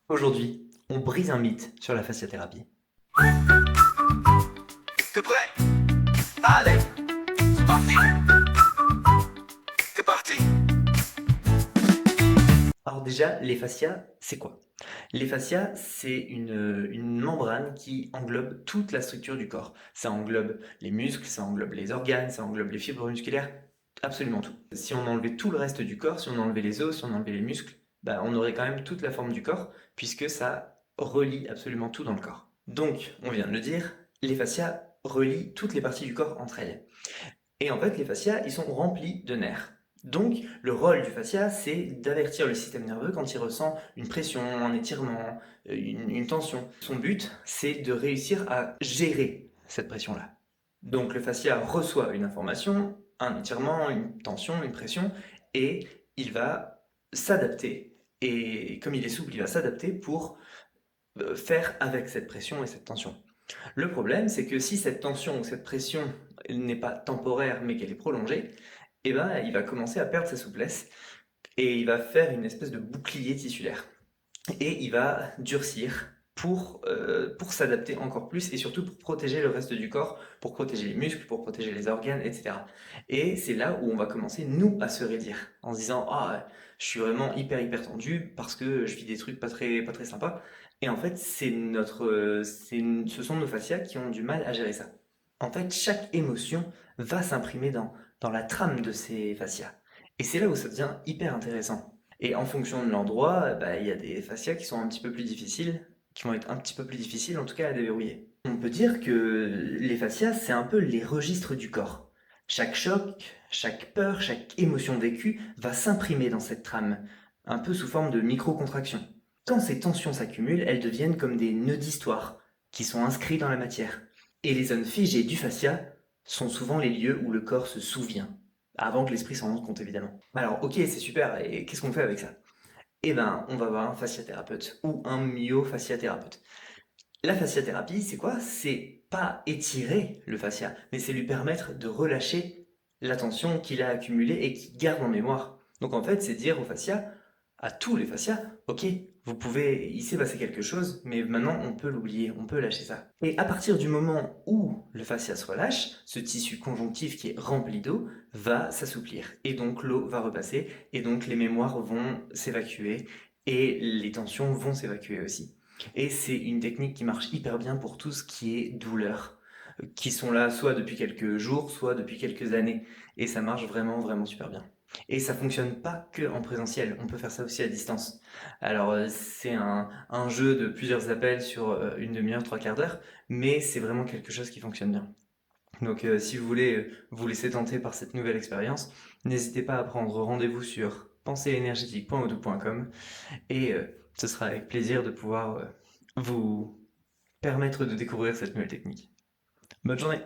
Aujourd'hui, on brise un mythe sur la fasciathérapie. T'es prêt? Allez, c'est parti. C'est parti. Alors déjà, les fascias, c'est quoi? Les fascias, c'est une membrane qui englobe toute la structure du corps. Ça englobe les muscles, ça englobe les organes, ça englobe les fibres musculaires, absolument tout. Si on enlevait tout le reste du corps, si on enlevait les os, si on enlevait les muscles, bah, on aurait quand même toute la forme du corps, puisque ça relie absolument tout dans le corps. Donc, on vient de le dire, les fascias relient toutes les parties du corps entre elles. Et en fait, les fascias, ils sont remplis de nerfs. Donc, le rôle du fascia, c'est d'avertir le système nerveux quand il ressent une pression, un étirement, une tension. Son but, c'est de réussir à gérer cette pression-là. Donc, le fascia reçoit une information, un étirement, une tension, une pression, et il va s'adapter. Et comme il est souple, il va s'adapter pour faire avec cette pression et cette tension. Le problème, c'est que si cette tension ou cette pression n'est pas temporaire mais qu'elle est prolongée, eh ben, il va commencer à perdre sa souplesse et il va faire une espèce de bouclier tissulaire. Et il va durcir pour s'adapter encore plus et surtout pour protéger le reste du corps, pour protéger les muscles, pour protéger les organes, etc. Et c'est là où on va commencer, nous, à se raidir, en se disant «Ah, je suis vraiment hyper tendu parce que je vis des trucs pas très sympas». Et en fait, ce sont nos fascias qui ont du mal à gérer ça. En fait, chaque émotion va s'imprimer dans la trame de ces fascias. Et c'est là où ça devient hyper intéressant. Et en fonction de l'endroit, bah, il y a des fascias qui sont un petit peu plus difficiles, qui vont être un petit peu plus difficiles en tout cas à déverrouiller. On peut dire que les fascias, c'est un peu les registres du corps. Chaque choc, chaque peur, chaque émotion vécue va s'imprimer dans cette trame, un peu sous forme de micro-contractions. Quand ces tensions s'accumulent, elles deviennent comme des nœuds d'histoire qui sont inscrits dans la matière. Et les zones figées du fascia sont souvent les lieux où le corps se souvient, avant que l'esprit s'en rende compte évidemment. Alors ok, c'est super, et qu'est-ce qu'on fait avec ça? Eh ben, on va voir un fasciathérapeute ou un myofasciathérapeute. La fasciathérapie, c'est quoi? C'est pas étirer le fascia, mais c'est lui permettre de relâcher la tension qu'il a accumulée et qu'il garde en mémoire. Donc en fait, c'est dire au fascia, à tous les fascias, ok, il s'est passé quelque chose, mais maintenant on peut l'oublier, on peut lâcher ça. Et à partir du moment où le fascia se relâche, ce tissu conjonctif qui est rempli d'eau va s'assouplir. Et donc l'eau va repasser, et donc les mémoires vont s'évacuer, et les tensions vont s'évacuer aussi. Et c'est une technique qui marche hyper bien pour tout ce qui est douleur, qui sont là soit depuis quelques jours, soit depuis quelques années. Et ça marche vraiment super bien. Et ça fonctionne pas que en présentiel, on peut faire ça aussi à distance. Alors c'est un jeu de plusieurs appels sur une demi-heure, trois quarts d'heure, mais c'est vraiment quelque chose qui fonctionne bien. Donc si vous voulez vous laisser tenter par cette nouvelle expérience, n'hésitez pas à prendre rendez-vous sur pensée-énergétique.odoo.com et ce sera avec plaisir de pouvoir vous permettre de découvrir cette nouvelle technique. Bonne journée!